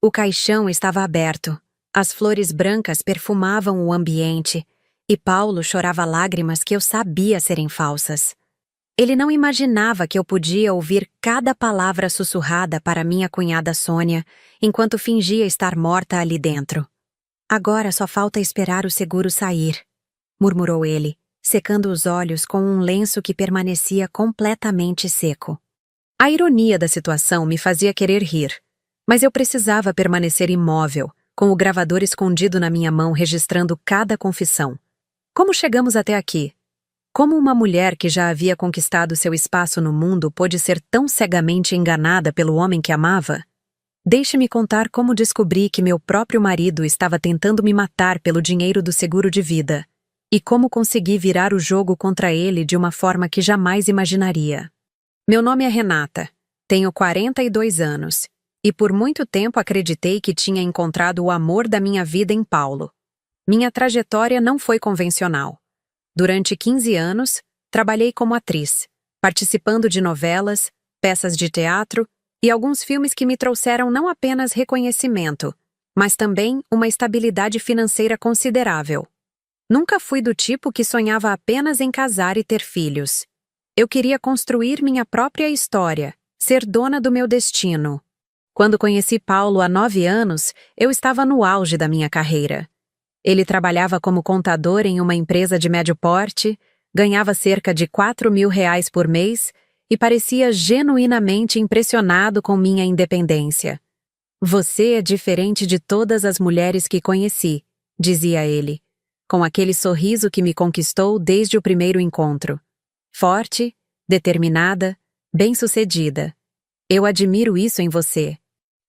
O caixão estava aberto, as flores brancas perfumavam o ambiente, e Paulo chorava lágrimas que eu sabia serem falsas. Ele não imaginava que eu podia ouvir cada palavra sussurrada para minha cunhada Sônia, enquanto fingia estar morta ali dentro. Agora só falta esperar o seguro sair, murmurou ele, secando os olhos com um lenço que permanecia completamente seco. A ironia da situação me fazia querer rir, mas eu precisava permanecer imóvel, com o gravador escondido na minha mão registrando cada confissão. Como chegamos até aqui? Como uma mulher que já havia conquistado seu espaço no mundo pôde ser tão cegamente enganada pelo homem que amava? Deixe-me contar como descobri que meu próprio marido estava tentando me matar pelo dinheiro do seguro de vida, e como consegui virar o jogo contra ele de uma forma que jamais imaginaria. Meu nome é Renata, tenho 42 anos, e por muito tempo acreditei que tinha encontrado o amor da minha vida em Paulo. Minha trajetória não foi convencional. Durante 15 anos, trabalhei como atriz, participando de novelas, peças de teatro e alguns filmes que me trouxeram não apenas reconhecimento, mas também uma estabilidade financeira considerável. Nunca fui do tipo que sonhava apenas em casar e ter filhos. Eu queria construir minha própria história, ser dona do meu destino. Quando conheci Paulo há 9 anos, eu estava no auge da minha carreira. Ele trabalhava como contador em uma empresa de médio porte, ganhava cerca de R$ 4.000 por mês e parecia genuinamente impressionado com minha independência. Você é diferente de todas as mulheres que conheci, dizia ele, com aquele sorriso que me conquistou desde o primeiro encontro. Forte, determinada, bem-sucedida. Eu admiro isso em você.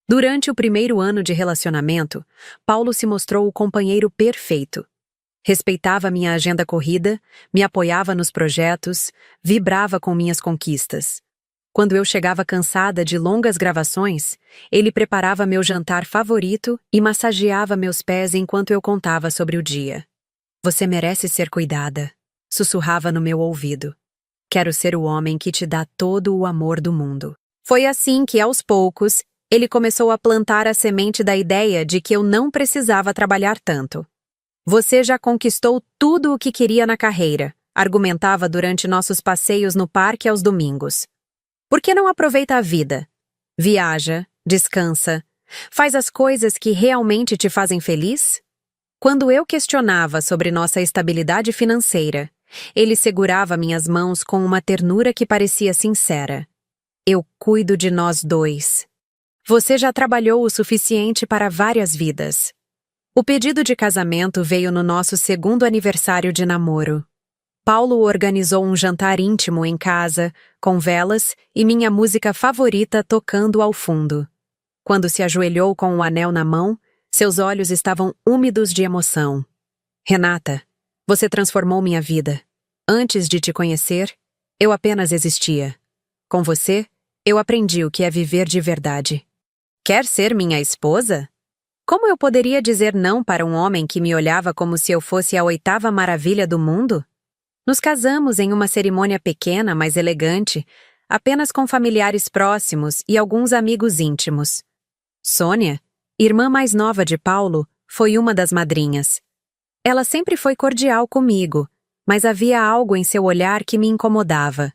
Durante o primeiro ano de relacionamento, Paulo se mostrou o companheiro perfeito. Respeitava minha agenda corrida, me apoiava nos projetos, vibrava com minhas conquistas. Quando eu chegava cansada de longas gravações, ele preparava meu jantar favorito e massageava meus pés enquanto eu contava sobre o dia. Você merece ser cuidada, sussurrava no meu ouvido. Quero ser o homem que te dá todo o amor do mundo. Foi assim que, aos poucos, ele começou a plantar a semente da ideia de que eu não precisava trabalhar tanto. Você já conquistou tudo o que queria na carreira, argumentava durante nossos passeios no parque aos domingos. Por que não aproveita a vida? Viaja, descansa, faz as coisas que realmente te fazem feliz? Quando eu questionava sobre nossa estabilidade financeira, ele segurava minhas mãos com uma ternura que parecia sincera. Eu cuido de nós dois. Você já trabalhou o suficiente para várias vidas. O pedido de casamento veio no nosso segundo aniversário de namoro. Paulo organizou um jantar íntimo em casa, com velas e minha música favorita tocando ao fundo. Quando se ajoelhou com o anel na mão, seus olhos estavam úmidos de emoção. Renata, você transformou minha vida. Antes de te conhecer, eu apenas existia. Com você, eu aprendi o que é viver de verdade. Quer ser minha esposa? Como eu poderia dizer não para um homem que me olhava como se eu fosse a 8ª maravilha do mundo? Nos casamos em uma cerimônia pequena, mas elegante, apenas com familiares próximos e alguns amigos íntimos. Sônia, irmã mais nova de Paulo, foi uma das madrinhas. Ela sempre foi cordial comigo, mas havia algo em seu olhar que me incomodava.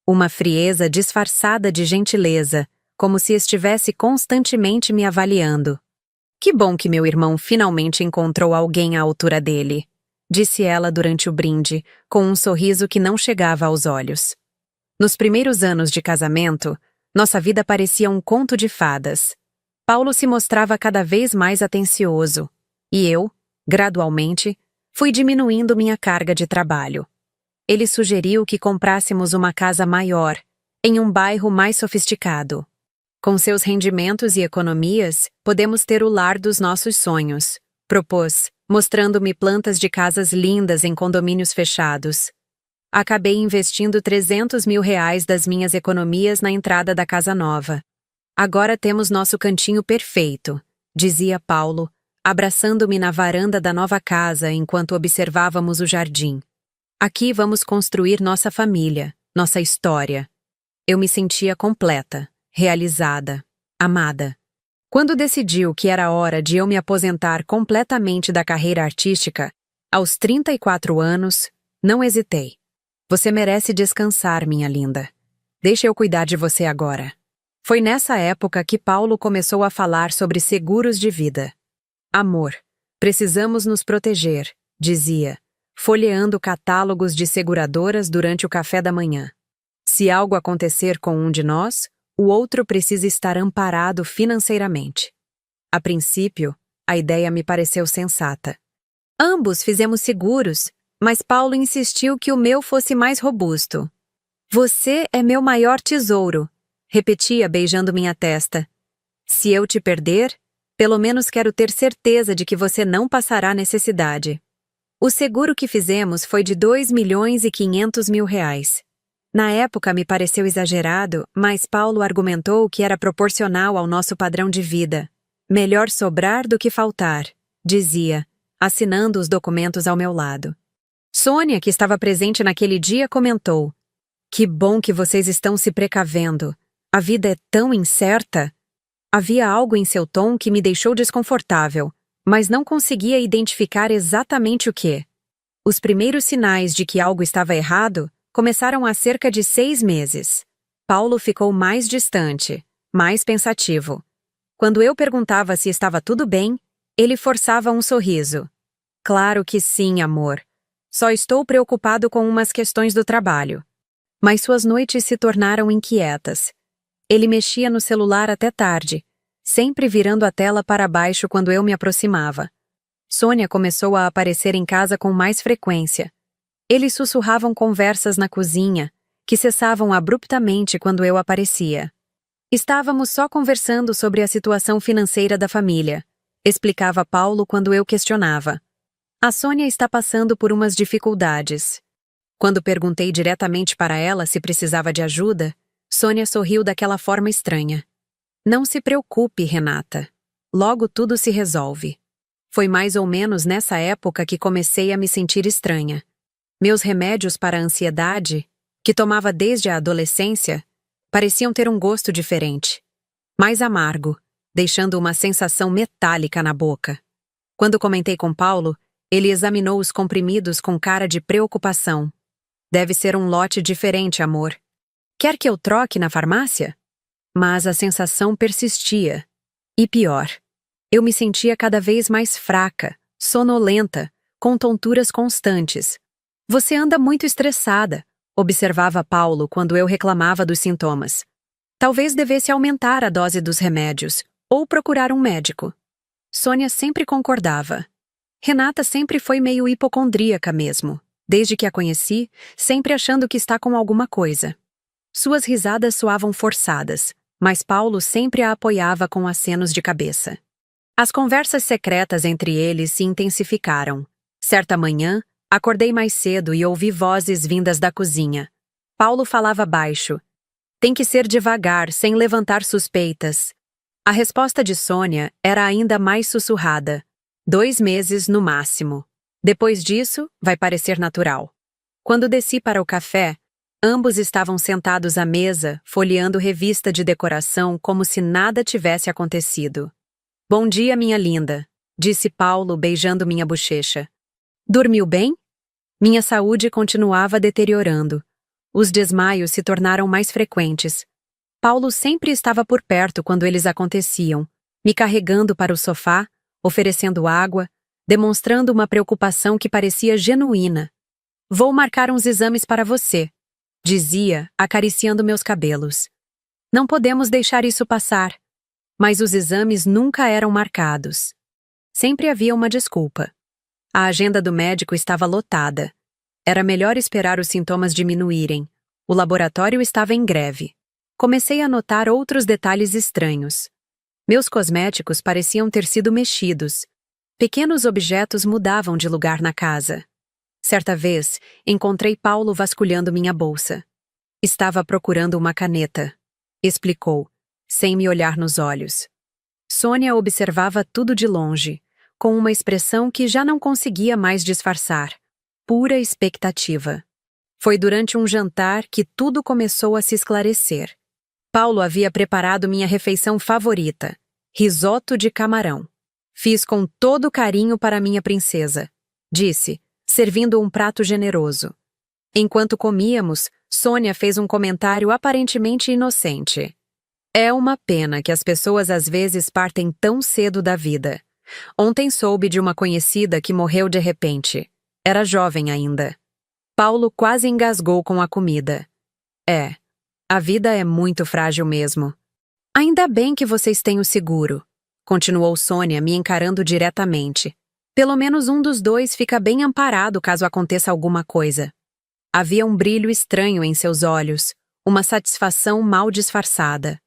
Uma frieza disfarçada de gentileza, como se estivesse constantemente me avaliando. Que bom que meu irmão finalmente encontrou alguém à altura dele, disse ela durante o brinde, com um sorriso que não chegava aos olhos. Nos primeiros anos de casamento, nossa vida parecia um conto de fadas. Paulo se mostrava cada vez mais atencioso, e eu, gradualmente, fui diminuindo minha carga de trabalho. Ele sugeriu que comprássemos uma casa maior, em um bairro mais sofisticado. Com seus rendimentos e economias, podemos ter o lar dos nossos sonhos, propôs, mostrando-me plantas de casas lindas em condomínios fechados. Acabei investindo R$ 300.000 das minhas economias na entrada da casa nova. Agora temos nosso cantinho perfeito, dizia Paulo, abraçando-me na varanda da nova casa enquanto observávamos o jardim. Aqui vamos construir nossa família, nossa história. Eu me sentia completa, realizada, amada. Quando decidiu que era hora de eu me aposentar completamente da carreira artística, aos 34 anos, não hesitei. Você merece descansar, minha linda. Deixa eu cuidar de você agora. Foi nessa época que Paulo começou a falar sobre seguros de vida. Amor, precisamos nos proteger, dizia, folheando catálogos de seguradoras durante o café da manhã. Se algo acontecer com um de nós, o outro precisa estar amparado financeiramente. A princípio, a ideia me pareceu sensata. Ambos fizemos seguros, mas Paulo insistiu que o meu fosse mais robusto. Você é meu maior tesouro, repetia beijando minha testa. Se eu te perder, pelo menos quero ter certeza de que você não passará necessidade. O seguro que fizemos foi de R$ 2.500.000. Na época me pareceu exagerado, mas Paulo argumentou que era proporcional ao nosso padrão de vida. Melhor sobrar do que faltar, dizia, assinando os documentos ao meu lado. Sônia, que estava presente naquele dia, comentou: Que bom que vocês estão se precavendo. A vida é tão incerta. Havia algo em seu tom que me deixou desconfortável, mas não conseguia identificar exatamente o que. Os primeiros sinais de que algo estava errado começaram há cerca de 6 meses. Paulo ficou mais distante, mais pensativo. Quando eu perguntava se estava tudo bem, ele forçava um sorriso. Claro que sim, amor. Só estou preocupado com umas questões do trabalho. Mas suas noites se tornaram inquietas. Ele mexia no celular até tarde, sempre virando a tela para baixo quando eu me aproximava. Sônia começou a aparecer em casa com mais frequência. Eles sussurravam conversas na cozinha, que cessavam abruptamente quando eu aparecia. Estávamos só conversando sobre a situação financeira da família, explicava Paulo quando eu questionava. A Sônia está passando por umas dificuldades. Quando perguntei diretamente para ela se precisava de ajuda, Sônia sorriu daquela forma estranha. Não se preocupe, Renata. Logo tudo se resolve. Foi mais ou menos nessa época que comecei a me sentir estranha. Meus remédios para a ansiedade, que tomava desde a adolescência, pareciam ter um gosto diferente. Mais amargo, deixando uma sensação metálica na boca. Quando comentei com Paulo, ele examinou os comprimidos com cara de preocupação. Deve ser um lote diferente, amor. Quer que eu troque na farmácia? Mas a sensação persistia. E pior, eu me sentia cada vez mais fraca, sonolenta, com tonturas constantes. Você anda muito estressada, observava Paulo quando eu reclamava dos sintomas. Talvez devesse aumentar a dose dos remédios, ou procurar um médico. Sônia sempre concordava. Renata sempre foi meio hipocondríaca mesmo, desde que a conheci, sempre achando que está com alguma coisa. Suas risadas soavam forçadas, mas Paulo sempre a apoiava com acenos de cabeça. As conversas secretas entre eles se intensificaram. Certa manhã, acordei mais cedo e ouvi vozes vindas da cozinha. Paulo falava baixo. Tem que ser devagar, sem levantar suspeitas. A resposta de Sônia era ainda mais sussurrada. 2 meses no máximo. Depois disso, vai parecer natural. Quando desci para o café, ambos estavam sentados à mesa, folheando revista de decoração como se nada tivesse acontecido. Bom dia, minha linda, disse Paulo, beijando minha bochecha. Dormiu bem? Minha saúde continuava deteriorando. Os desmaios se tornaram mais frequentes. Paulo sempre estava por perto quando eles aconteciam, me carregando para o sofá, oferecendo água, demonstrando uma preocupação que parecia genuína. Vou marcar uns exames para você, dizia, acariciando meus cabelos. Não podemos deixar isso passar. Mas os exames nunca eram marcados. Sempre havia uma desculpa. A agenda do médico estava lotada. Era melhor esperar os sintomas diminuírem. O laboratório estava em greve. Comecei a notar outros detalhes estranhos. Meus cosméticos pareciam ter sido mexidos. Pequenos objetos mudavam de lugar na casa. Certa vez, encontrei Paulo vasculhando minha bolsa. Estava procurando uma caneta. Explicou, sem me olhar nos olhos. Sônia observava tudo de longe, com uma expressão que já não conseguia mais disfarçar. Pura expectativa. Foi durante um jantar que tudo começou a se esclarecer. Paulo havia preparado minha refeição favorita. Risoto de camarão. Fiz com todo carinho para minha princesa, disse, servindo um prato generoso. Enquanto comíamos, Sônia fez um comentário aparentemente inocente. É uma pena que as pessoas às vezes partem tão cedo da vida. Ontem soube de uma conhecida que morreu de repente. Era jovem ainda. Paulo quase engasgou com a comida. A vida é muito frágil mesmo. Ainda bem que vocês têm o seguro, continuou Sônia me encarando diretamente. Pelo menos um dos dois fica bem amparado caso aconteça alguma coisa. Havia um brilho estranho em seus olhos, uma satisfação mal disfarçada.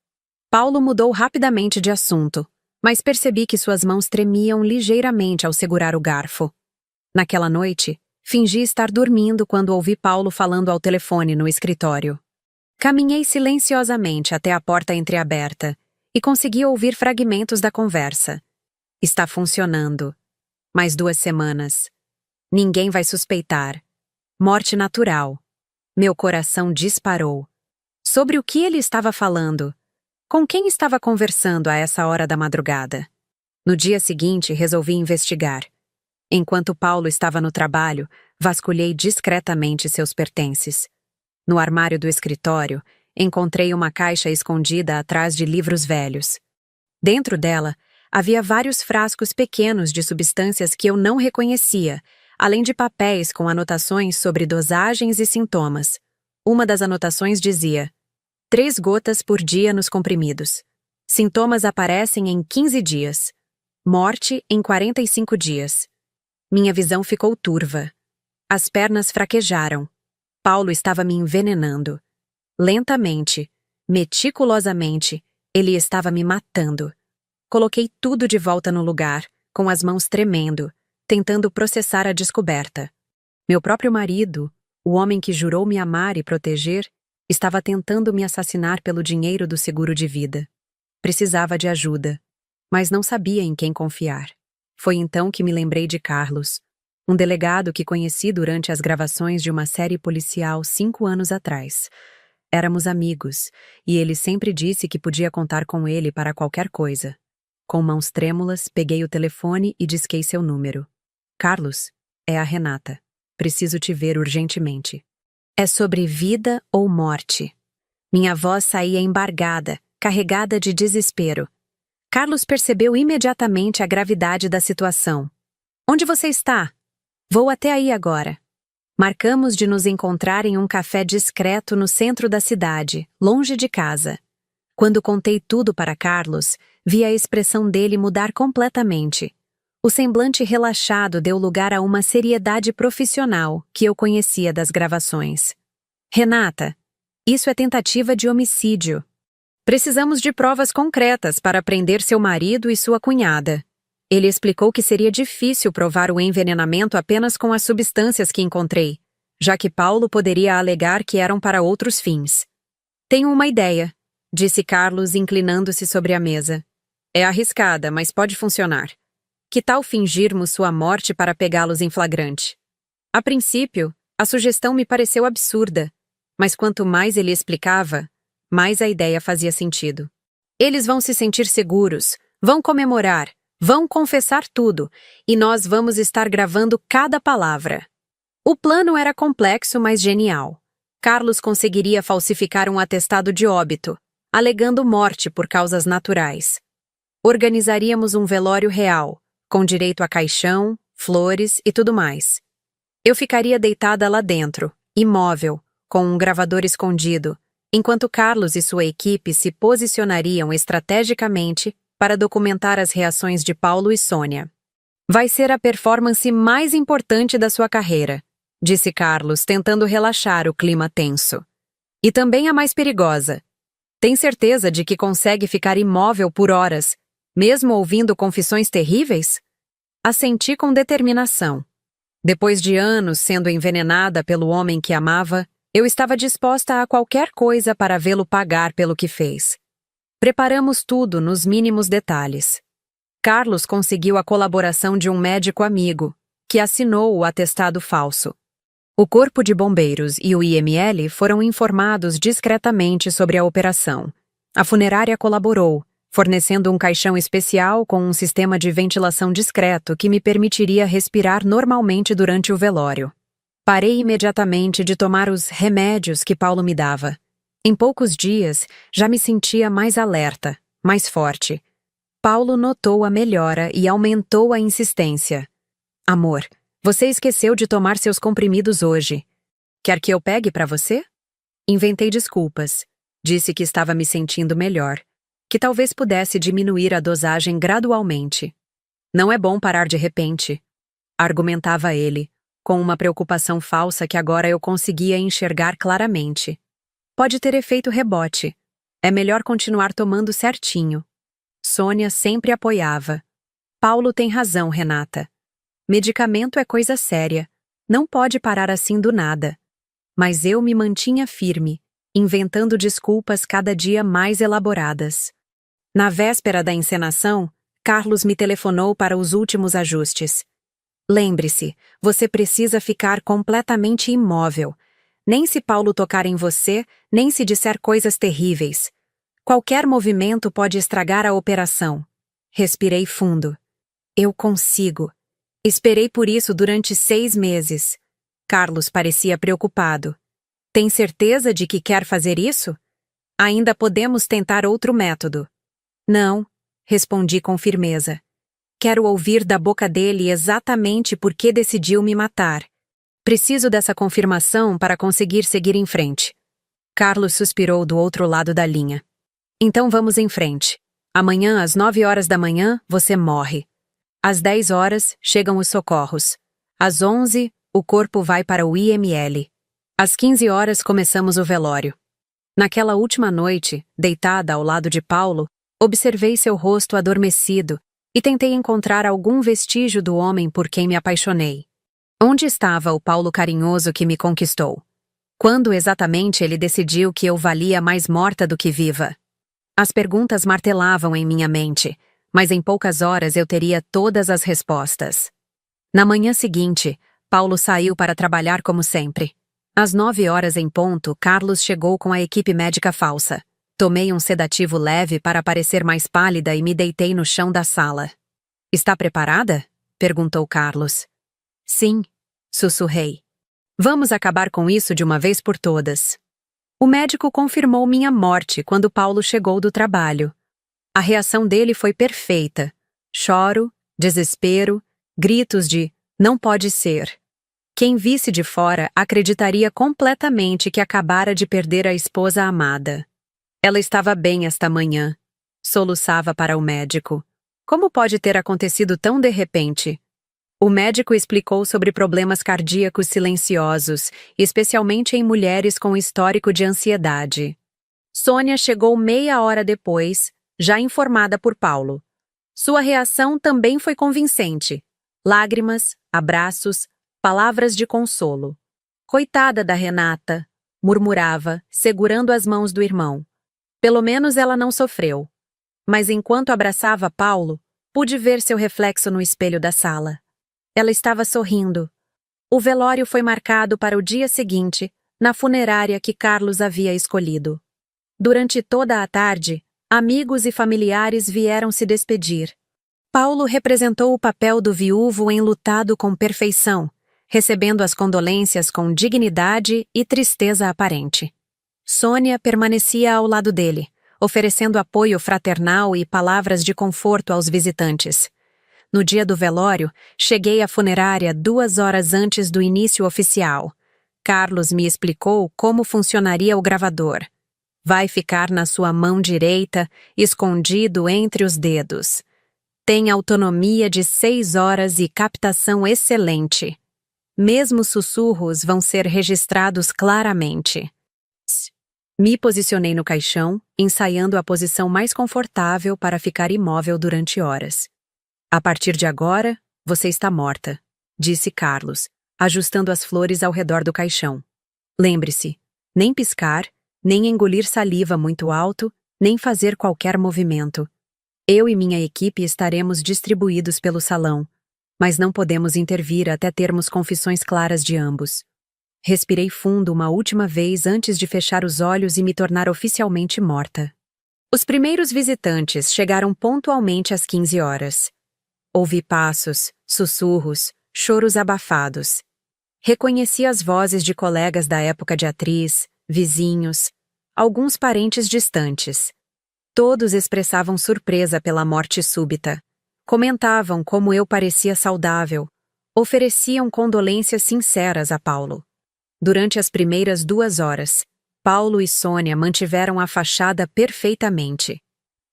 Paulo mudou rapidamente de assunto, mas percebi que suas mãos tremiam ligeiramente ao segurar o garfo. Naquela noite, fingi estar dormindo quando ouvi Paulo falando ao telefone no escritório. Caminhei silenciosamente até a porta entreaberta e consegui ouvir fragmentos da conversa. Está funcionando. Mais 2 semanas. Ninguém vai suspeitar. Morte natural. Meu coração disparou. Sobre o que ele estava falando? Com quem estava conversando a essa hora da madrugada? No dia seguinte, resolvi investigar. Enquanto Paulo estava no trabalho, vasculhei discretamente seus pertences. No armário do escritório, encontrei uma caixa escondida atrás de livros velhos. Dentro dela, havia vários frascos pequenos de substâncias que eu não reconhecia, além de papéis com anotações sobre dosagens e sintomas. Uma das anotações dizia: 3 gotas por dia nos comprimidos. Sintomas aparecem em 15 dias. Morte em 45 dias. Minha visão ficou turva. As pernas fraquejaram. Paulo estava me envenenando. Lentamente, meticulosamente, ele estava me matando. Coloquei tudo de volta no lugar, com as mãos tremendo, tentando processar a descoberta. Meu próprio marido, o homem que jurou me amar e proteger, estava tentando me assassinar pelo dinheiro do seguro de vida. Precisava de ajuda, mas não sabia em quem confiar. Foi então que me lembrei de Carlos, um delegado que conheci durante as gravações de uma série policial 5 anos atrás. Éramos amigos, e ele sempre disse que podia contar com ele para qualquer coisa. Com mãos trêmulas, peguei o telefone e disquei seu número. Carlos, é a Renata. Preciso te ver urgentemente. É sobre vida ou morte. Minha voz saía embargada, carregada de desespero. Carlos percebeu imediatamente a gravidade da situação. Onde você está? Vou até aí agora. Marcamos de nos encontrar em um café discreto no centro da cidade, longe de casa. Quando contei tudo para Carlos, vi a expressão dele mudar completamente. O semblante relaxado deu lugar a uma seriedade profissional que eu conhecia das gravações. Renata, isso é tentativa de homicídio. Precisamos de provas concretas para prender seu marido e sua cunhada. Ele explicou que seria difícil provar o envenenamento apenas com as substâncias que encontrei, já que Paulo poderia alegar que eram para outros fins. Tenho uma ideia, disse Carlos, inclinando-se sobre a mesa. É arriscada, mas pode funcionar. Que tal fingirmos sua morte para pegá-los em flagrante? A princípio, a sugestão me pareceu absurda, mas quanto mais ele explicava, mais a ideia fazia sentido. Eles vão se sentir seguros, vão comemorar, vão confessar tudo, e nós vamos estar gravando cada palavra. O plano era complexo, mas genial. Carlos conseguiria falsificar um atestado de óbito, alegando morte por causas naturais. Organizaríamos um velório real, com direito a caixão, flores e tudo mais. Eu ficaria deitada lá dentro, imóvel, com um gravador escondido, enquanto Carlos e sua equipe se posicionariam estrategicamente para documentar as reações de Paulo e Sônia. Vai ser a performance mais importante da sua carreira, disse Carlos, tentando relaxar o clima tenso. E também a mais perigosa. Tem certeza de que consegue ficar imóvel por horas, mesmo ouvindo confissões terríveis? Assenti com determinação. Depois de anos sendo envenenada pelo homem que amava, eu estava disposta a qualquer coisa para vê-lo pagar pelo que fez. Preparamos tudo nos mínimos detalhes. Carlos conseguiu a colaboração de um médico amigo, que assinou o atestado falso. O Corpo de Bombeiros e o IML foram informados discretamente sobre a operação. A funerária colaborou, fornecendo um caixão especial com um sistema de ventilação discreto que me permitiria respirar normalmente durante o velório. Parei imediatamente de tomar os remédios que Paulo me dava. Em poucos dias, já me sentia mais alerta, mais forte. Paulo notou a melhora e aumentou a insistência. Amor, você esqueceu de tomar seus comprimidos hoje. Quer que eu pegue para você? Inventei desculpas. Disse que estava me sentindo melhor, que talvez pudesse diminuir a dosagem gradualmente. Não é bom parar de repente, argumentava ele, com uma preocupação falsa que agora eu conseguia enxergar claramente. Pode ter efeito rebote. É melhor continuar tomando certinho. Sônia sempre apoiava. Paulo tem razão, Renata. Medicamento é coisa séria. Não pode parar assim do nada. Mas eu me mantinha firme, inventando desculpas cada dia mais elaboradas. Na véspera da encenação, Carlos me telefonou para os últimos ajustes. Lembre-se, você precisa ficar completamente imóvel. Nem se Paulo tocar em você, nem se disser coisas terríveis. Qualquer movimento pode estragar a operação. Respirei fundo. Eu consigo. Esperei por isso durante 6 meses. Carlos parecia preocupado. Tem certeza de que quer fazer isso? Ainda podemos tentar outro método. Não, respondi com firmeza. Quero ouvir da boca dele exatamente por que decidiu me matar. Preciso dessa confirmação para conseguir seguir em frente. Carlos suspirou do outro lado da linha. Então vamos em frente. Amanhã, às 9 horas da manhã, você morre. Às 10 horas, chegam os socorros. Às 11, o corpo vai para o IML. Às 15 horas, começamos o velório. Naquela última noite, deitada ao lado de Paulo, observei seu rosto adormecido e tentei encontrar algum vestígio do homem por quem me apaixonei. Onde estava o Paulo carinhoso que me conquistou? Quando exatamente ele decidiu que eu valia mais morta do que viva? As perguntas martelavam em minha mente, mas em poucas horas eu teria todas as respostas. Na manhã seguinte, Paulo saiu para trabalhar como sempre. Às 9 horas em ponto, Carlos chegou com a equipe médica falsa. Tomei um sedativo leve para parecer mais pálida e me deitei no chão da sala. Está preparada? Perguntou Carlos. Sim, sussurrei. Vamos acabar com isso de uma vez por todas. O médico confirmou minha morte quando Paulo chegou do trabalho. A reação dele foi perfeita. Choro, desespero, gritos de "não pode ser". Quem visse de fora acreditaria completamente que acabara de perder a esposa amada. Ela estava bem esta manhã. Soluçava para o médico. Como pode ter acontecido tão de repente? O médico explicou sobre problemas cardíacos silenciosos, especialmente em mulheres com histórico de ansiedade. Sônia chegou meia hora depois, já informada por Paulo. Sua reação também foi convincente. Lágrimas, abraços, palavras de consolo. Coitada da Renata, murmurava, segurando as mãos do irmão. Pelo menos ela não sofreu. Mas enquanto abraçava Paulo, pude ver seu reflexo no espelho da sala. Ela estava sorrindo. O velório foi marcado para o dia seguinte, na funerária que Carlos havia escolhido. Durante toda a tarde, amigos e familiares vieram se despedir. Paulo representou o papel do viúvo enlutado com perfeição, recebendo as condolências com dignidade e tristeza aparente. Sônia permanecia ao lado dele, oferecendo apoio fraternal e palavras de conforto aos visitantes. No dia do velório, cheguei à funerária 2 horas antes do início oficial. Carlos me explicou como funcionaria o gravador. Vai ficar na sua mão direita, escondido entre os dedos. Tem autonomia de 6 horas e captação excelente. Mesmo sussurros vão ser registrados claramente. Me posicionei no caixão, ensaiando a posição mais confortável para ficar imóvel durante horas. A partir de agora, você está morta, disse Carlos, ajustando as flores ao redor do caixão. Lembre-se, nem piscar, nem engolir saliva muito alto, nem fazer qualquer movimento. Eu e minha equipe estaremos distribuídos pelo salão, mas não podemos intervir até termos confissões claras de ambos. Respirei fundo uma última vez antes de fechar os olhos e me tornar oficialmente morta. Os primeiros visitantes chegaram pontualmente às 15 horas. Ouvi passos, sussurros, choros abafados. Reconheci as vozes de colegas da época de atriz, vizinhos, alguns parentes distantes. Todos expressavam surpresa pela morte súbita. Comentavam como eu parecia saudável. Ofereciam condolências sinceras a Paulo. Durante as primeiras 2 horas, Paulo e Sônia mantiveram a fachada perfeitamente.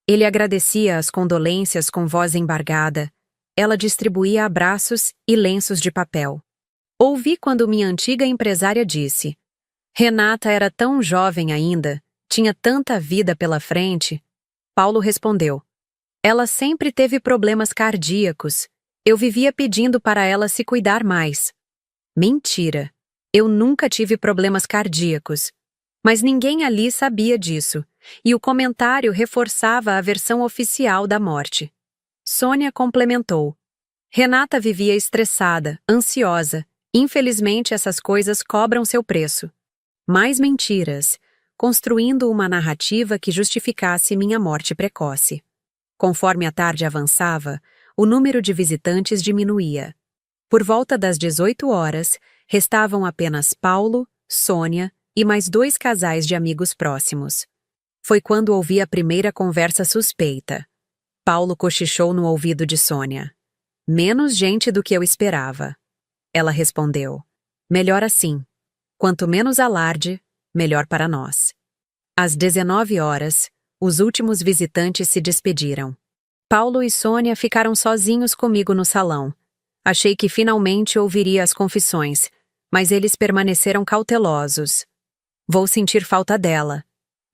Ele agradecia as condolências com voz embargada. Ela distribuía abraços e lenços de papel. Ouvi quando minha antiga empresária disse: Renata era tão jovem ainda, tinha tanta vida pela frente. Paulo respondeu: ela sempre teve problemas cardíacos. Eu vivia pedindo para ela se cuidar mais. Mentira. Eu nunca tive problemas cardíacos. Mas ninguém ali sabia disso, e o comentário reforçava a versão oficial da morte. Sônia complementou: Renata vivia estressada, ansiosa. Infelizmente, essas coisas cobram seu preço. Mais mentiras, construindo uma narrativa que justificasse minha morte precoce. Conforme a tarde avançava, o número de visitantes diminuía. Por volta das 18 horas, restavam apenas Paulo, Sônia e mais 2 casais de amigos próximos. Foi quando ouvi a primeira conversa suspeita. Paulo cochichou no ouvido de Sônia. Menos gente do que eu esperava. Ela respondeu: melhor assim. Quanto menos alarde, melhor para nós. Às 19 horas, os últimos visitantes se despediram. Paulo e Sônia ficaram sozinhos comigo no salão. Achei que finalmente ouviria as confissões, mas eles permaneceram cautelosos. Vou sentir falta dela,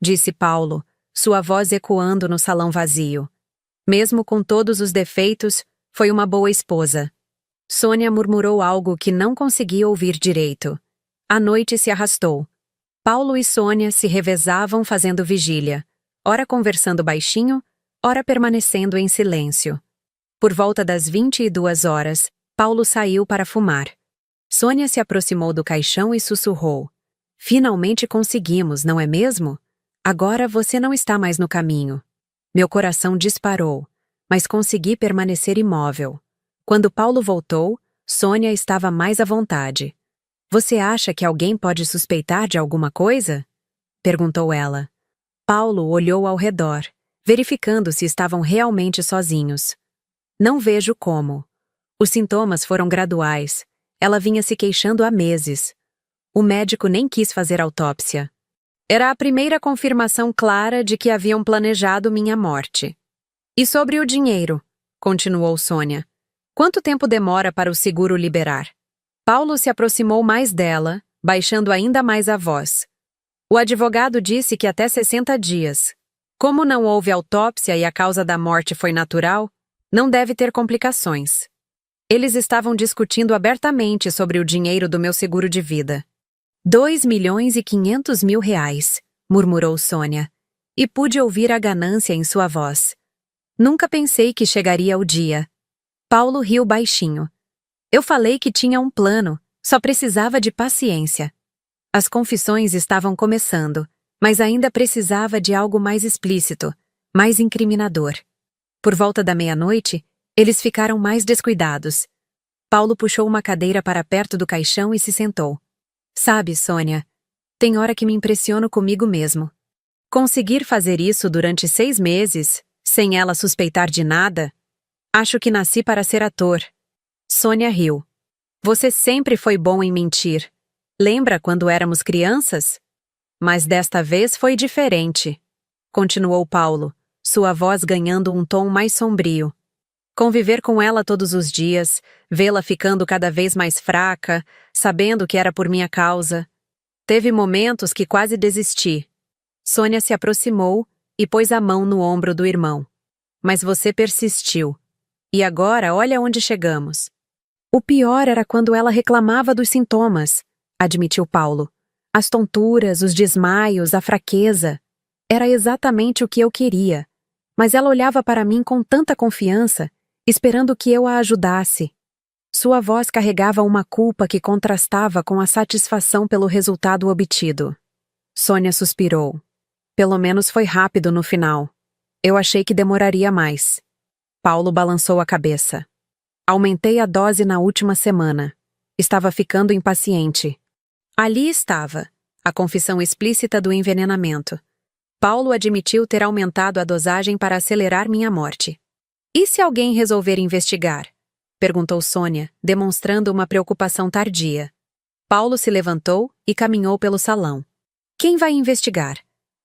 disse Paulo, sua voz ecoando no salão vazio. Mesmo com todos os defeitos, foi uma boa esposa. Sônia murmurou algo que não conseguia ouvir direito. A noite se arrastou. Paulo e Sônia se revezavam fazendo vigília, ora conversando baixinho, ora permanecendo em silêncio. Por volta das 22 horas, Paulo saiu para fumar. Sônia se aproximou do caixão e sussurrou: finalmente conseguimos, não é mesmo? Agora você não está mais no caminho. Meu coração disparou, mas consegui permanecer imóvel. Quando Paulo voltou, Sônia estava mais à vontade. Você acha que alguém pode suspeitar de alguma coisa? Perguntou ela. Paulo olhou ao redor, verificando se estavam realmente sozinhos. Não vejo como. Os sintomas foram graduais. Ela vinha se queixando há meses. O médico nem quis fazer autópsia. Era a primeira confirmação clara de que haviam planejado minha morte. E sobre o dinheiro? Continuou Sônia. Quanto tempo demora para o seguro liberar? Paulo se aproximou mais dela, baixando ainda mais a voz. O advogado disse que até 60 dias. Como não houve autópsia e a causa da morte foi natural, não deve ter complicações. Eles estavam discutindo abertamente sobre o dinheiro do meu seguro de vida. 2.500.000 reais, murmurou Sônia, e pude ouvir a ganância em sua voz. Nunca pensei que chegaria o dia. Paulo riu baixinho. Eu falei que tinha um plano, só precisava de paciência. As confissões estavam começando, mas ainda precisava de algo mais explícito, mais incriminador. Por volta da meia-noite, eles ficaram mais descuidados. Paulo puxou uma cadeira para perto do caixão e se sentou. Sabe, Sônia, tem hora que me impressiono comigo mesmo. Conseguir fazer isso durante 6 meses, sem ela suspeitar de nada? Acho que nasci para ser ator. Sônia riu. Você sempre foi bom em mentir. Lembra quando éramos crianças? Mas desta vez foi diferente. Continuou Paulo, sua voz ganhando um tom mais sombrio. Conviver com ela todos os dias, vê-la ficando cada vez mais fraca, sabendo que era por minha causa. Teve momentos que quase desisti. Sônia se aproximou e pôs a mão no ombro do irmão. Mas você persistiu. E agora, olha onde chegamos. O pior era quando ela reclamava dos sintomas, admitiu Paulo. As tonturas, os desmaios, a fraqueza. Era exatamente o que eu queria. Mas ela olhava para mim com tanta confiança, esperando que eu a ajudasse. Sua voz carregava uma culpa que contrastava com a satisfação pelo resultado obtido. Sônia suspirou. Pelo menos foi rápido no final. Eu achei que demoraria mais. Paulo balançou a cabeça. Aumentei a dose na última semana. Estava ficando impaciente. Ali estava, a confissão explícita do envenenamento. Paulo admitiu ter aumentado a dosagem para acelerar minha morte. E se alguém resolver investigar? Perguntou Sônia, demonstrando uma preocupação tardia. Paulo se levantou e caminhou pelo salão. Quem vai investigar?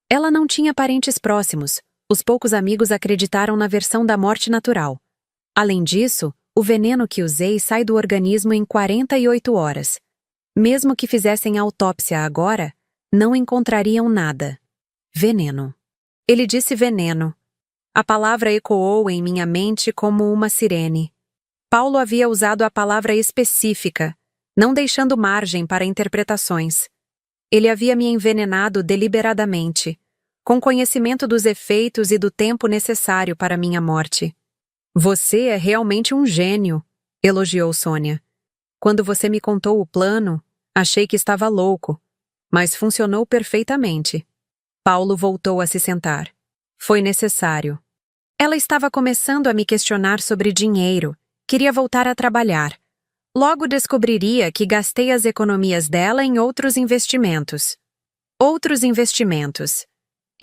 Ela não tinha parentes próximos. Os poucos amigos acreditaram na versão da morte natural. Além disso, o veneno que usei sai do organismo em 48 horas. Mesmo que fizessem autópsia agora, não encontrariam nada. Veneno. Ele disse veneno. A palavra ecoou em minha mente como uma sirene. Paulo havia usado a palavra específica, não deixando margem para interpretações. Ele havia me envenenado deliberadamente, com conhecimento dos efeitos e do tempo necessário para minha morte. Você é realmente um gênio, elogiou Sônia. Quando você me contou o plano, achei que estava louco, mas funcionou perfeitamente. Paulo voltou a se sentar. Foi necessário. Ela estava começando a me questionar sobre dinheiro. Queria voltar a trabalhar. Logo descobriria que gastei as economias dela em outros investimentos. Outros investimentos.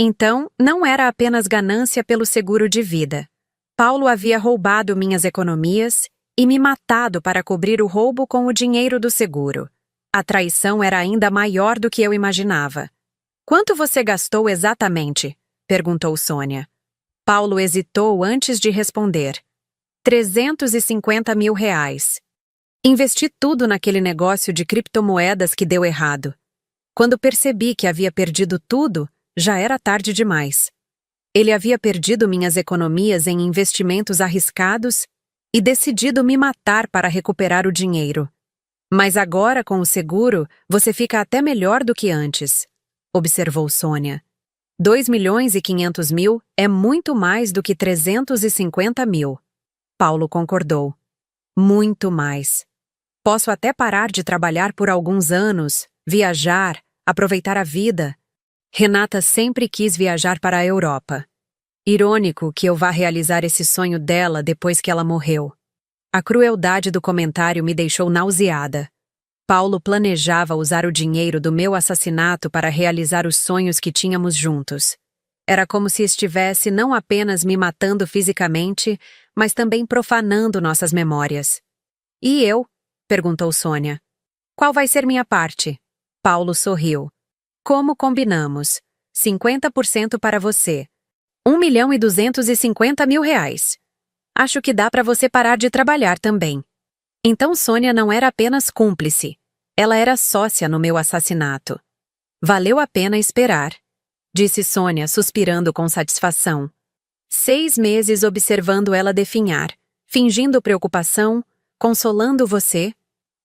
Então, não era apenas ganância pelo seguro de vida. Paulo havia roubado minhas economias e me matado para cobrir o roubo com o dinheiro do seguro. A traição era ainda maior do que eu imaginava. Quanto você gastou exatamente? Perguntou Sônia. Paulo hesitou antes de responder. 350 mil reais. Investi tudo naquele negócio de criptomoedas que deu errado. Quando percebi que havia perdido tudo, já era tarde demais. Ele havia perdido minhas economias em investimentos arriscados e decidido me matar para recuperar o dinheiro. Mas agora, com o seguro, você fica até melhor do que antes, observou Sônia. 2.500.000 é muito mais do que 350 mil. Paulo concordou. Muito mais. Posso até parar de trabalhar por alguns anos, viajar, aproveitar a vida. Renata sempre quis viajar para a Europa. Irônico que eu vá realizar esse sonho dela depois que ela morreu. A crueldade do comentário me deixou nauseada. Paulo planejava usar o dinheiro do meu assassinato para realizar os sonhos que tínhamos juntos. Era como se estivesse não apenas me matando fisicamente, mas também profanando nossas memórias. E eu? Perguntou Sônia. Qual vai ser minha parte? Paulo sorriu. Como combinamos? 50% para você. 1.250.000 reais. Acho que dá para você parar de trabalhar também. Então Sônia não era apenas cúmplice. Ela era sócia no meu assassinato. Valeu a pena esperar, disse Sônia, suspirando com satisfação. 6 meses observando ela definhar, fingindo preocupação, consolando você.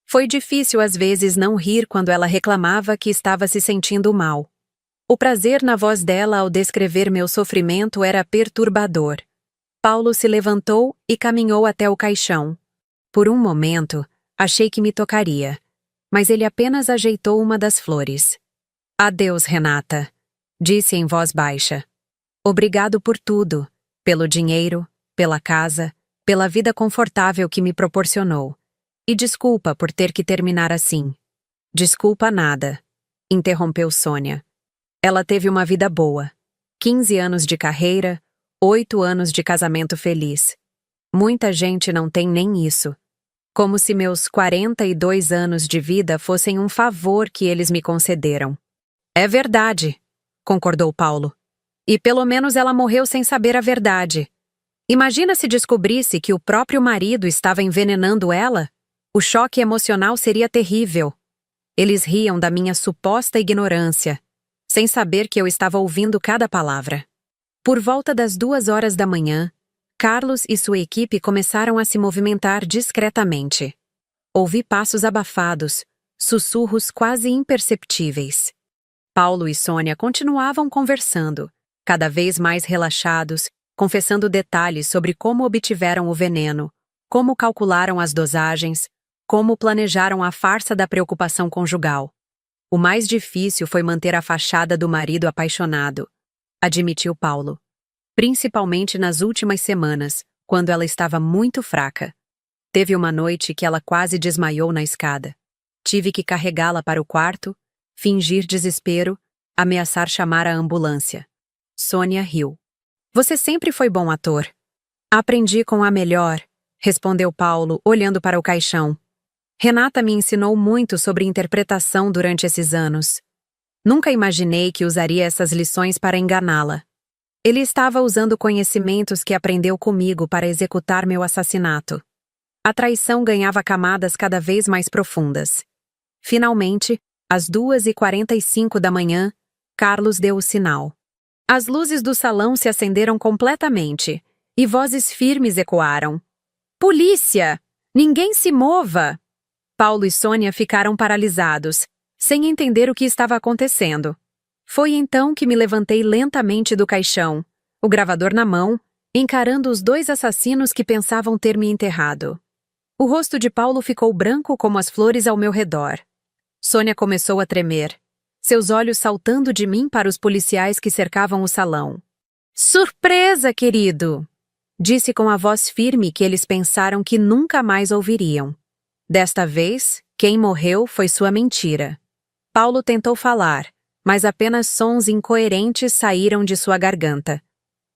Foi difícil às vezes não rir quando ela reclamava que estava se sentindo mal. O prazer na voz dela ao descrever meu sofrimento era perturbador. Paulo se levantou e caminhou até o caixão. Por um momento, achei que me tocaria, mas ele apenas ajeitou uma das flores. Adeus, Renata, disse em voz baixa. Obrigado por tudo, pelo dinheiro, pela casa, pela vida confortável que me proporcionou. E desculpa por ter que terminar assim. Desculpa nada, interrompeu Sônia. Ela teve uma vida boa. 15 anos de carreira, 8 anos de casamento feliz. Muita gente não tem nem isso. Como se meus 42 anos de vida fossem um favor que eles me concederam. É verdade, concordou Paulo. E pelo menos ela morreu sem saber a verdade. Imagina se descobrisse que o próprio marido estava envenenando ela? O choque emocional seria terrível. Eles riam da minha suposta ignorância, sem saber que eu estava ouvindo cada palavra. Por volta das 2 horas da manhã, Carlos e sua equipe começaram a se movimentar discretamente. Ouvi passos abafados, sussurros quase imperceptíveis. Paulo e Sônia continuavam conversando, cada vez mais relaxados, confessando detalhes sobre como obtiveram o veneno, como calcularam as dosagens, como planejaram a farsa da preocupação conjugal. O mais difícil foi manter a fachada do marido apaixonado, admitiu Paulo. principalmente nas últimas semanas, quando ela estava muito fraca. Teve uma noite que ela quase desmaiou na escada. Tive que carregá-la para o quarto, fingir desespero, ameaçar chamar a ambulância. Sônia riu. Você sempre foi bom ator. Aprendi com a melhor, respondeu Paulo, olhando para o caixão. Renata me ensinou muito sobre interpretação durante esses anos. Nunca imaginei que usaria essas lições para enganá-la. Ele estava usando conhecimentos que aprendeu comigo para executar meu assassinato. A traição ganhava camadas cada vez mais profundas. Finalmente, às 2h45 da manhã, Carlos deu o sinal. As luzes do salão se acenderam completamente, e vozes firmes ecoaram. Polícia! Ninguém se mova! Paulo e Sônia ficaram paralisados, sem entender o que estava acontecendo. Foi então que me levantei lentamente do caixão, o gravador na mão, encarando os dois assassinos que pensavam ter me enterrado. O rosto de Paulo ficou branco como as flores ao meu redor. Sônia começou a tremer, seus olhos saltando de mim para os policiais que cercavam o salão. Surpresa, querido! Disse com a voz firme que eles pensaram que nunca mais ouviriam. Desta vez, quem morreu foi sua mentira. Paulo tentou falar, mas apenas sons incoerentes saíram de sua garganta.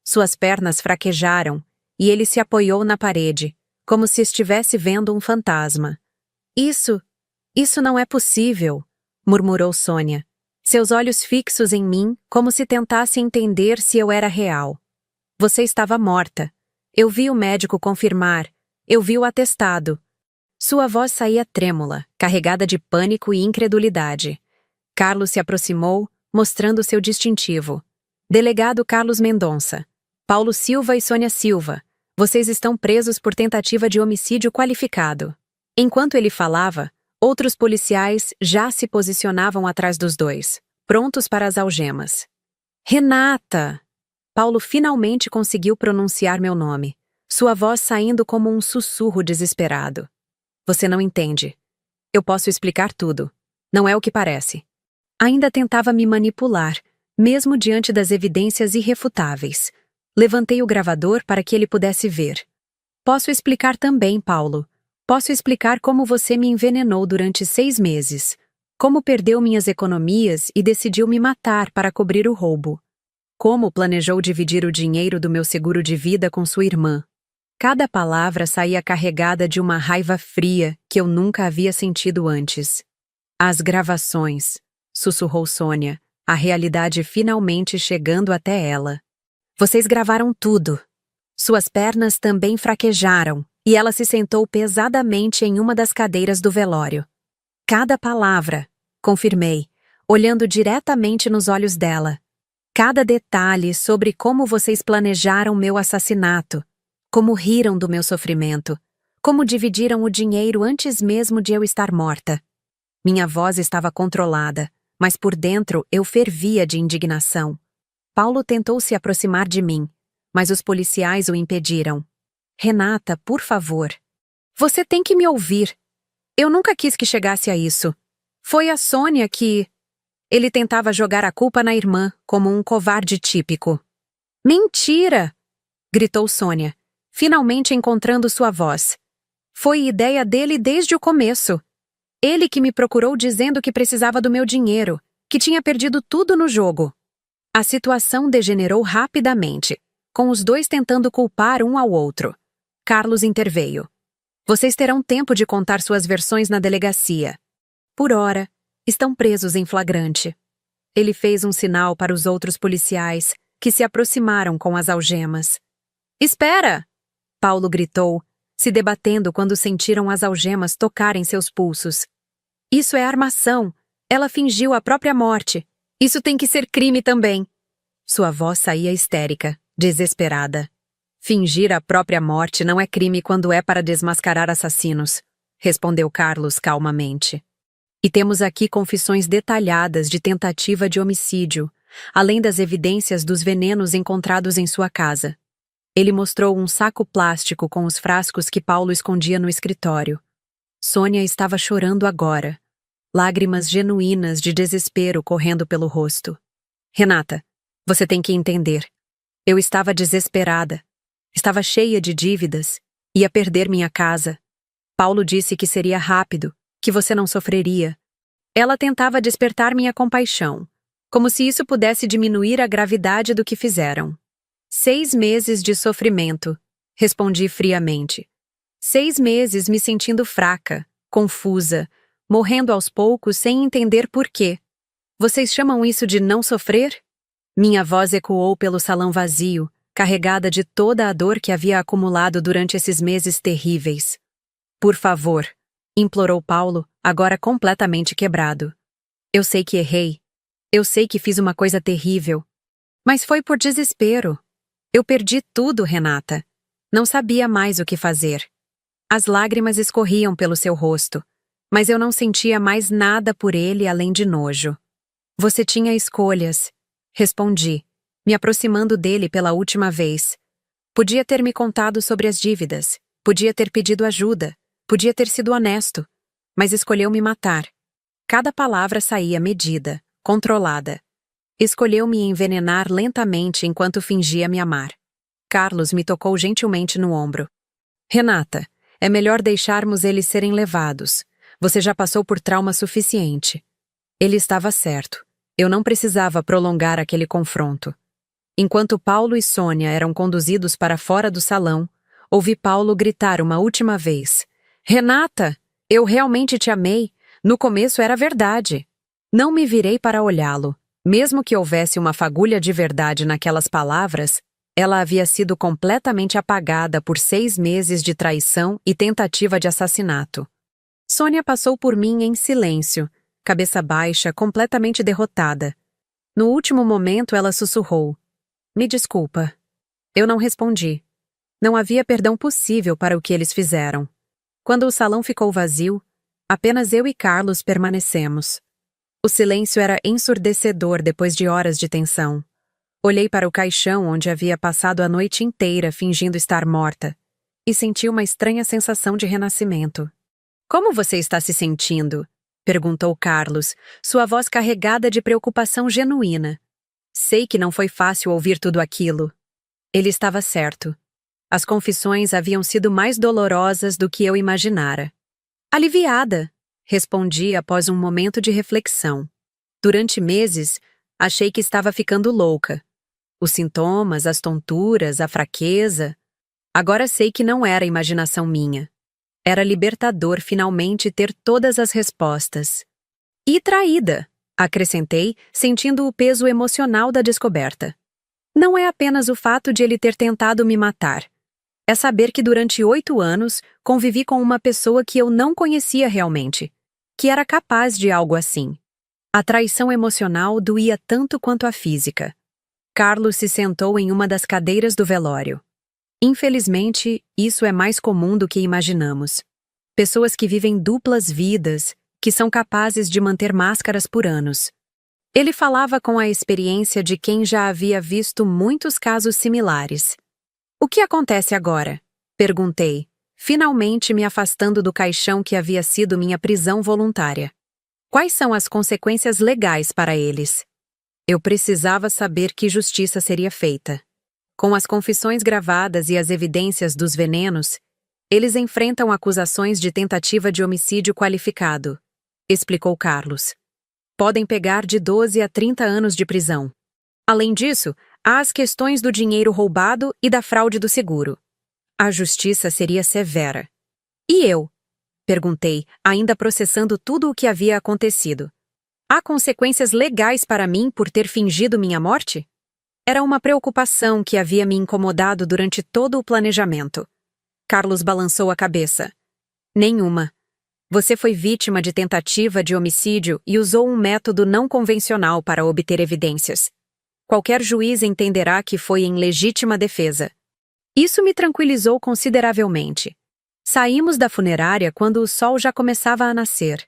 Suas pernas fraquejaram, e ele se apoiou na parede, como se estivesse vendo um fantasma. Isso não é possível, murmurou Sônia, seus olhos fixos em mim, como se tentasse entender se eu era real. Você estava morta. Eu vi o médico confirmar. Eu vi o atestado. Sua voz saía trêmula, carregada de pânico e incredulidade. Carlos se aproximou, mostrando seu distintivo. Delegado Carlos Mendonça. Paulo Silva e Sônia Silva. Vocês estão presos por tentativa de homicídio qualificado. Enquanto ele falava, outros policiais já se posicionavam atrás dos dois, prontos para as algemas. Renata! Paulo finalmente conseguiu pronunciar meu nome, sua voz saindo como um sussurro desesperado. Você não entende. Eu posso explicar tudo. Não é o que parece. Ainda tentava me manipular, mesmo diante das evidências irrefutáveis. Levantei o gravador para que ele pudesse ver. Posso explicar também, Paulo. Posso explicar como você me envenenou durante 6 meses. Como perdeu minhas economias e decidiu me matar para cobrir o roubo. Como planejou dividir o dinheiro do meu seguro de vida com sua irmã. Cada palavra saía carregada de uma raiva fria que eu nunca havia sentido antes. As gravações, sussurrou Sônia, a realidade finalmente chegando até ela. Vocês gravaram tudo. Suas pernas também fraquejaram, e ela se sentou pesadamente em uma das cadeiras do velório. Cada palavra, confirmei, olhando diretamente nos olhos dela. Cada detalhe sobre como vocês planejaram meu assassinato, como riram do meu sofrimento, como dividiram o dinheiro antes mesmo de eu estar morta. Minha voz estava controlada, mas por dentro eu fervia de indignação. Paulo tentou se aproximar de mim, mas os policiais o impediram. Renata, por favor. Você tem que me ouvir. Eu nunca quis que chegasse a isso. Foi a Sônia que... Ele tentava jogar a culpa na irmã, como um covarde típico. Mentira! Gritou Sônia, finalmente encontrando sua voz. Foi ideia dele desde o começo. Ele que me procurou dizendo que precisava do meu dinheiro, que tinha perdido tudo no jogo. A situação degenerou rapidamente, com os dois tentando culpar um ao outro. Carlos interveio. Vocês terão tempo de contar suas versões na delegacia. Por ora, estão presos em flagrante. Ele fez um sinal para os outros policiais, que se aproximaram com as algemas. Espera! Paulo gritou, se debatendo quando sentiram as algemas tocarem seus pulsos. Isso é armação. Ela fingiu a própria morte. Isso tem que ser crime também. Sua voz saía histérica, desesperada. Fingir a própria morte não é crime quando é para desmascarar assassinos, respondeu Carlos calmamente. E temos aqui confissões detalhadas de tentativa de homicídio, além das evidências dos venenos encontrados em sua casa. Ele mostrou um saco plástico com os frascos que Paulo escondia no escritório. Sônia estava chorando agora, lágrimas genuínas de desespero correndo pelo rosto. Renata, você tem que entender. Eu estava desesperada. Estava cheia de dívidas. Ia perder minha casa. Paulo disse que seria rápido, que você não sofreria. Ela tentava despertar minha compaixão, como se isso pudesse diminuir a gravidade do que fizeram. 6 meses de sofrimento, respondi friamente. 6 meses me sentindo fraca, confusa, morrendo aos poucos sem entender por quê. Vocês chamam isso de não sofrer? Minha voz ecoou pelo salão vazio, carregada de toda a dor que havia acumulado durante esses meses terríveis. Por favor, implorou Paulo, agora completamente quebrado. Eu sei que errei. Eu sei que fiz uma coisa terrível. Mas foi por desespero. Eu perdi tudo, Renata. Não sabia mais o que fazer. As lágrimas escorriam pelo seu rosto, mas eu não sentia mais nada por ele além de nojo. Você tinha escolhas, respondi, me aproximando dele pela última vez. Podia ter me contado sobre as dívidas, podia ter pedido ajuda, podia ter sido honesto, mas escolheu me matar. Cada palavra saía medida, controlada. Escolheu me envenenar lentamente enquanto fingia me amar. Carlos me tocou gentilmente no ombro. Renata, é melhor deixarmos eles serem levados. Você já passou por trauma suficiente. Ele estava certo. Eu não precisava prolongar aquele confronto. Enquanto Paulo e Sônia eram conduzidos para fora do salão, ouvi Paulo gritar uma última vez. Renata, eu realmente te amei. No começo era verdade. Não me virei para olhá-lo. Mesmo que houvesse uma fagulha de verdade naquelas palavras, ela havia sido completamente apagada por 6 meses de traição e tentativa de assassinato. Sônia passou por mim em silêncio, cabeça baixa, completamente derrotada. No último momento ela sussurrou. Me desculpa. Eu não respondi. Não havia perdão possível para o que eles fizeram. Quando o salão ficou vazio, apenas eu e Carlos permanecemos. O silêncio era ensurdecedor depois de horas de tensão. Olhei para o caixão onde havia passado a noite inteira fingindo estar morta e senti uma estranha sensação de renascimento. Como você está se sentindo? Perguntou Carlos, sua voz carregada de preocupação genuína. Sei que não foi fácil ouvir tudo aquilo. Ele estava certo. As confissões haviam sido mais dolorosas do que eu imaginara. Aliviada, respondi após um momento de reflexão. Durante meses, achei que estava ficando louca. Os sintomas, as tonturas, a fraqueza. Agora sei que não era imaginação minha. Era libertador finalmente ter todas as respostas. E traída, acrescentei, sentindo o peso emocional da descoberta. Não é apenas o fato de ele ter tentado me matar. É saber que durante 8 anos convivi com uma pessoa que eu não conhecia realmente, que era capaz de algo assim. A traição emocional doía tanto quanto a física. Carlos se sentou em uma das cadeiras do velório. Infelizmente, isso é mais comum do que imaginamos. Pessoas que vivem duplas vidas, que são capazes de manter máscaras por anos. Ele falava com a experiência de quem já havia visto muitos casos similares. O que acontece agora? Perguntei, finalmente me afastando do caixão que havia sido minha prisão voluntária. Quais são as consequências legais para eles? Eu precisava saber que justiça seria feita. Com as confissões gravadas e as evidências dos venenos, eles enfrentam acusações de tentativa de homicídio qualificado, explicou Carlos. Podem pegar de 12 a 30 anos de prisão. Além disso, há as questões do dinheiro roubado e da fraude do seguro. A justiça seria severa. E eu? Perguntei, ainda processando tudo o que havia acontecido. Há consequências legais para mim por ter fingido minha morte? Era uma preocupação que havia me incomodado durante todo o planejamento. Carlos balançou a cabeça. Nenhuma. Você foi vítima de tentativa de homicídio e usou um método não convencional para obter evidências. Qualquer juiz entenderá que foi em legítima defesa. Isso me tranquilizou consideravelmente. Saímos da funerária quando o sol já começava a nascer.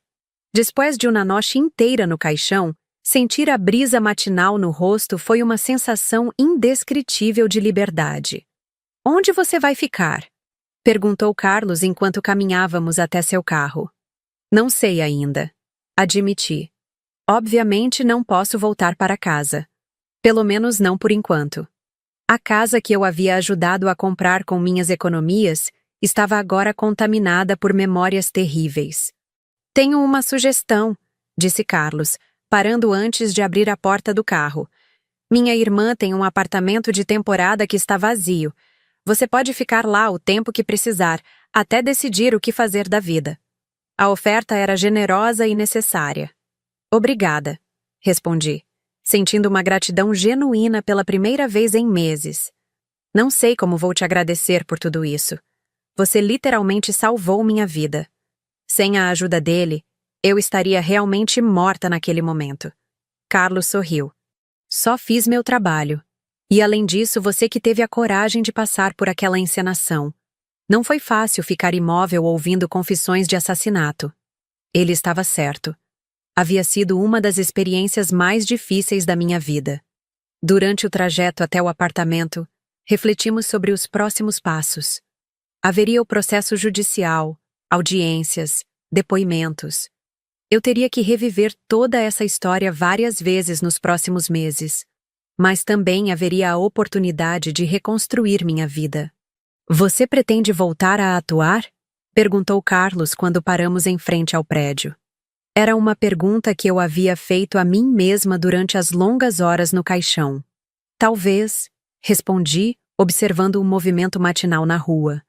Depois de uma noite inteira no caixão, sentir a brisa matinal no rosto foi uma sensação indescritível de liberdade. Onde você vai ficar? Perguntou Carlos enquanto caminhávamos até seu carro. Não sei ainda. Admiti. Obviamente não posso voltar para casa. Pelo menos não por enquanto. A casa que eu havia ajudado a comprar com minhas economias estava agora contaminada por memórias terríveis. Tenho uma sugestão, disse Carlos, parando antes de abrir a porta do carro. Minha irmã tem um apartamento de temporada que está vazio. Você pode ficar lá o tempo que precisar, até decidir o que fazer da vida. A oferta era generosa e necessária. Obrigada, respondi, sentindo uma gratidão genuína pela primeira vez em meses. Não sei como vou te agradecer por tudo isso. Você literalmente salvou minha vida. Sem a ajuda dele, eu estaria realmente morta naquele momento. Carlos sorriu. Só fiz meu trabalho. E além disso, você que teve a coragem de passar por aquela encenação. Não foi fácil ficar imóvel ouvindo confissões de assassinato. Ele estava certo. Havia sido uma das experiências mais difíceis da minha vida. Durante o trajeto até o apartamento, refletimos sobre os próximos passos. Haveria o processo judicial, audiências, depoimentos. Eu teria que reviver toda essa história várias vezes nos próximos meses. Mas também haveria a oportunidade de reconstruir minha vida. Você pretende voltar a atuar? Perguntou Carlos quando paramos em frente ao prédio. Era uma pergunta que eu havia feito a mim mesma durante as longas horas no caixão. Talvez, respondi, observando o movimento matinal na rua.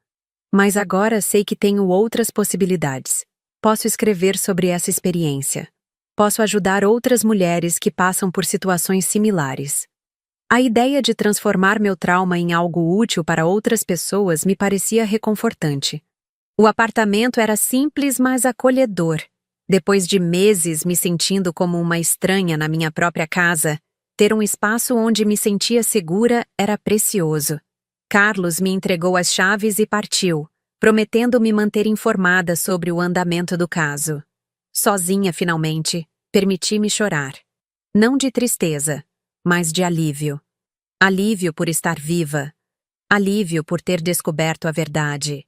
Mas agora sei que tenho outras possibilidades. Posso escrever sobre essa experiência. Posso ajudar outras mulheres que passam por situações similares. A ideia de transformar meu trauma em algo útil para outras pessoas me parecia reconfortante. O apartamento era simples, mas acolhedor. Depois de meses me sentindo como uma estranha na minha própria casa, ter um espaço onde me sentia segura era precioso. Carlos me entregou as chaves e partiu, prometendo me manter informada sobre o andamento do caso. Sozinha, finalmente, permiti-me chorar. Não de tristeza, mas de alívio. Alívio por estar viva. Alívio por ter descoberto a verdade.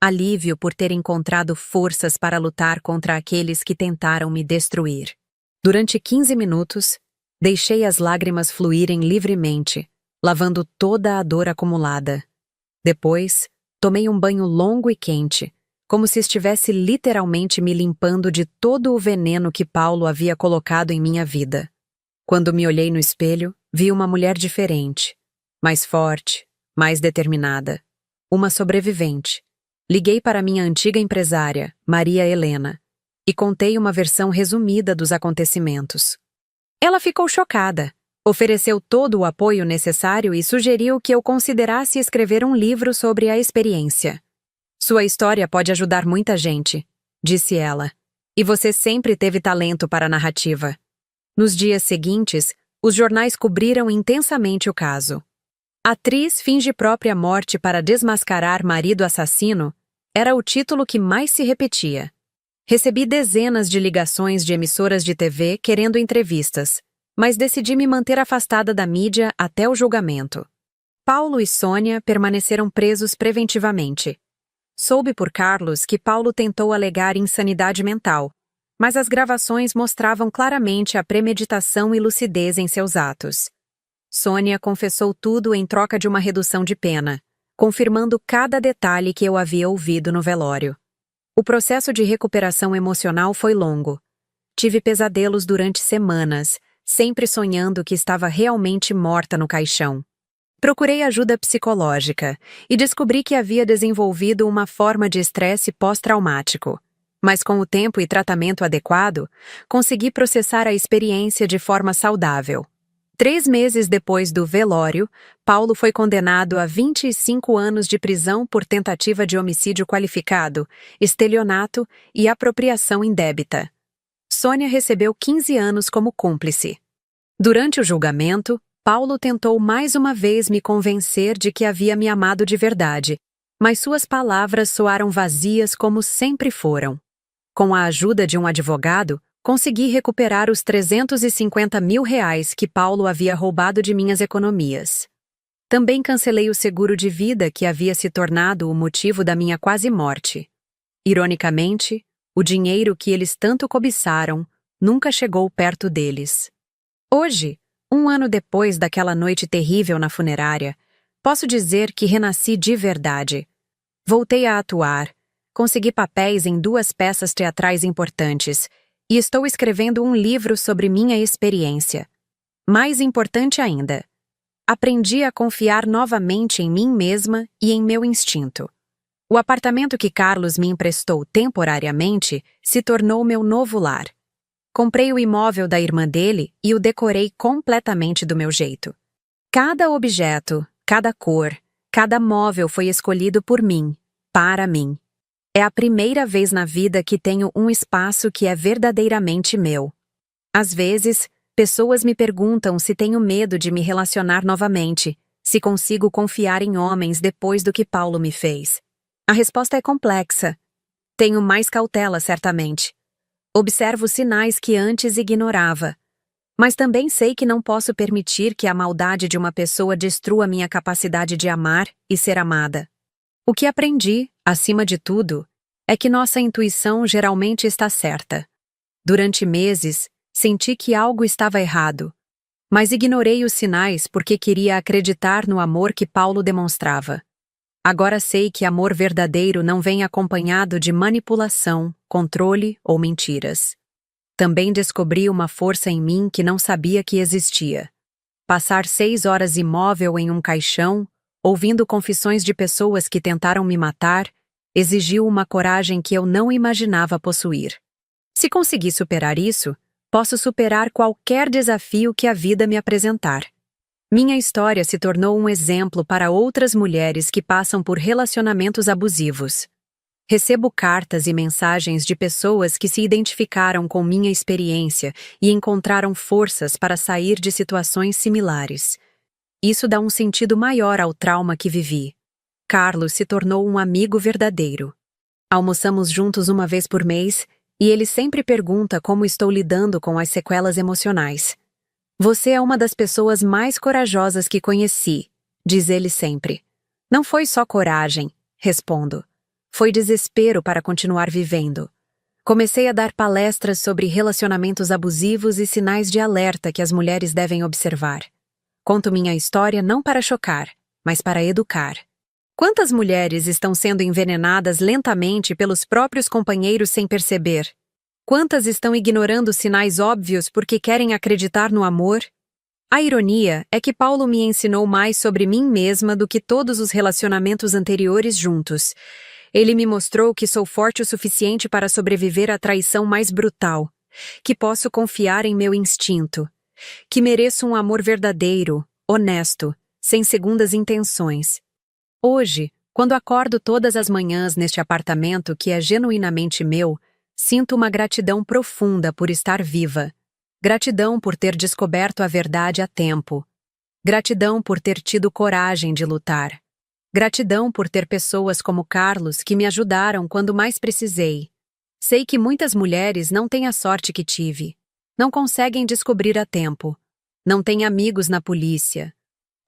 Alívio por ter encontrado forças para lutar contra aqueles que tentaram me destruir. Durante 15 minutos, deixei as lágrimas fluírem livremente, lavando toda a dor acumulada. Depois, tomei um banho longo e quente, como se estivesse literalmente me limpando de todo o veneno que Paulo havia colocado em minha vida. Quando me olhei no espelho, vi uma mulher diferente, mais forte, mais determinada. Uma sobrevivente. Liguei para minha antiga empresária, Maria Helena, e contei uma versão resumida dos acontecimentos. Ela ficou chocada, ofereceu todo o apoio necessário e sugeriu que eu considerasse escrever um livro sobre a experiência. Sua história pode ajudar muita gente, disse ela, e você sempre teve talento para a narrativa. Nos dias seguintes, os jornais cobriram intensamente o caso. Atriz finge própria morte para desmascarar marido assassino era o título que mais se repetia. Recebi dezenas de ligações de emissoras de TV querendo entrevistas, mas decidi me manter afastada da mídia até o julgamento. Paulo e Sônia permaneceram presos preventivamente. Soube por Carlos que Paulo tentou alegar insanidade mental, mas as gravações mostravam claramente a premeditação e lucidez em seus atos. Sônia confessou tudo em troca de uma redução de pena, confirmando cada detalhe que eu havia ouvido no velório. O processo de recuperação emocional foi longo. Tive pesadelos durante semanas, sempre sonhando que estava realmente morta no caixão. Procurei ajuda psicológica e descobri que havia desenvolvido uma forma de estresse pós-traumático. Mas com o tempo e tratamento adequado, consegui processar a experiência de forma saudável. 3 meses depois do velório, Paulo foi condenado a 25 anos de prisão por tentativa de homicídio qualificado, estelionato e apropriação indébita. Sônia recebeu 15 anos como cúmplice. Durante o julgamento, Paulo tentou mais uma vez me convencer de que havia me amado de verdade, mas suas palavras soaram vazias como sempre foram. Com a ajuda de um advogado, consegui recuperar os R$350 mil que Paulo havia roubado de minhas economias. Também cancelei o seguro de vida que havia se tornado o motivo da minha quase morte. Ironicamente, o dinheiro que eles tanto cobiçaram nunca chegou perto deles. Hoje, 1 ano depois daquela noite terrível na funerária, Posso dizer que renasci de verdade. Voltei a atuar, consegui papéis em 2 peças teatrais importantes e estou escrevendo um livro sobre minha experiência. Mais importante ainda, aprendi a confiar novamente em mim mesma e em meu instinto. O apartamento que Carlos me emprestou temporariamente se tornou meu novo lar. Comprei o imóvel da irmã dele e o decorei completamente do meu jeito. Cada objeto, cada cor, cada móvel foi escolhido por mim, para mim. É a primeira vez na vida que tenho um espaço que é verdadeiramente meu. Às vezes, pessoas me perguntam se tenho medo de me relacionar novamente, se consigo confiar em homens depois do que Paulo me fez. A resposta é complexa. Tenho mais cautela, certamente. Observo sinais que antes ignorava. Mas também sei que não posso permitir que a maldade de uma pessoa destrua minha capacidade de amar e ser amada. O que aprendi, acima de tudo, é que nossa intuição geralmente está certa. Durante meses, senti que algo estava errado, mas ignorei os sinais porque queria acreditar no amor que Paulo demonstrava. Agora sei que amor verdadeiro não vem acompanhado de manipulação, controle ou mentiras. Também descobri uma força em mim que não sabia que existia. Passar 6 horas imóvel em um caixão, ouvindo confissões de pessoas que tentaram me matar, exigiu uma coragem que eu não imaginava possuir. Se conseguir superar isso, posso superar qualquer desafio que a vida me apresentar. Minha história se tornou um exemplo para outras mulheres que passam por relacionamentos abusivos. Recebo cartas e mensagens de pessoas que se identificaram com minha experiência e encontraram forças para sair de situações similares. Isso dá um sentido maior ao trauma que vivi. Carlos se tornou um amigo verdadeiro. Almoçamos juntos uma vez por mês e ele sempre pergunta como estou lidando com as sequelas emocionais. Você é uma das pessoas mais corajosas que conheci, diz ele sempre. Não foi só coragem, respondo. Foi desespero para continuar vivendo. Comecei a dar palestras sobre relacionamentos abusivos e sinais de alerta que as mulheres devem observar. Conto minha história não para chocar, mas para educar. Quantas mulheres estão sendo envenenadas lentamente pelos próprios companheiros sem perceber? Quantas estão ignorando sinais óbvios porque querem acreditar no amor? A ironia é que Paulo me ensinou mais sobre mim mesma do que todos os relacionamentos anteriores juntos. Ele me mostrou que sou forte o suficiente para sobreviver à traição mais brutal, que posso confiar em meu instinto, que mereço um amor verdadeiro, honesto, sem segundas intenções. Hoje, quando acordo todas as manhãs neste apartamento que é genuinamente meu, sinto uma gratidão profunda por estar viva. Gratidão por ter descoberto a verdade a tempo. Gratidão por ter tido coragem de lutar. Gratidão por ter pessoas como Carlos que me ajudaram quando mais precisei. Sei que muitas mulheres não têm a sorte que tive. Não conseguem descobrir a tempo. Não têm amigos na polícia.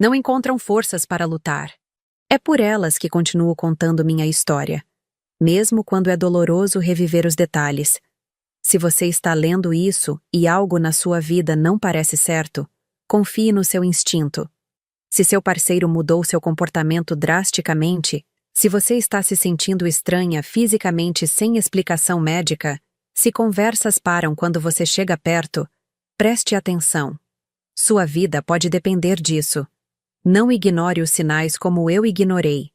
Não encontram forças para lutar. É por elas que continuo contando minha história, mesmo quando é doloroso reviver os detalhes. Se você está lendo isso e algo na sua vida não parece certo, confie no seu instinto. Se seu parceiro mudou seu comportamento drasticamente, se você está se sentindo estranha fisicamente sem explicação médica, se conversas param quando você chega perto, preste atenção. Sua vida pode depender disso. Não ignore os sinais como eu ignorei.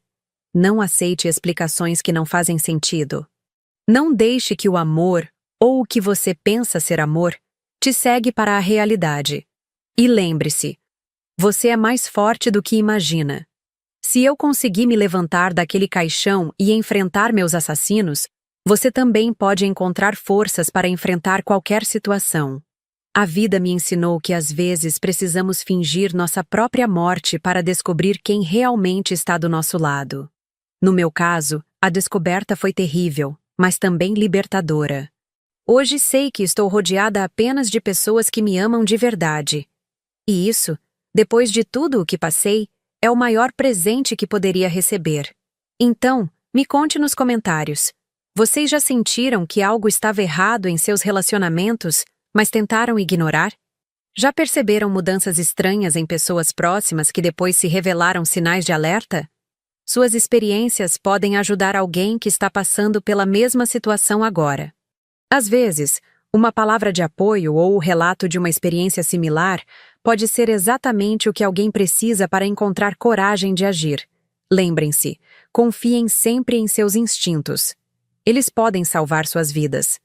Não aceite explicações que não fazem sentido. Não deixe que o amor, ou o que você pensa ser amor, te segue para a realidade. E lembre-se, você é mais forte do que imagina. Se eu conseguir me levantar daquele caixão e enfrentar meus assassinos, você também pode encontrar forças para enfrentar qualquer situação. A vida me ensinou que às vezes precisamos fingir nossa própria morte para descobrir quem realmente está do nosso lado. No meu caso, a descoberta foi terrível, mas também libertadora. Hoje sei que estou rodeada apenas de pessoas que me amam de verdade. E isso, depois de tudo o que passei, é o maior presente que poderia receber. Então, me conte nos comentários. Vocês já sentiram que algo estava errado em seus relacionamentos, mas tentaram ignorar? Já perceberam mudanças estranhas em pessoas próximas que depois se revelaram sinais de alerta? Suas experiências podem ajudar alguém que está passando pela mesma situação agora. Às vezes, uma palavra de apoio ou o relato de uma experiência similar pode ser exatamente o que alguém precisa para encontrar coragem de agir. Lembrem-se, confiem sempre em seus instintos. Eles podem salvar suas vidas.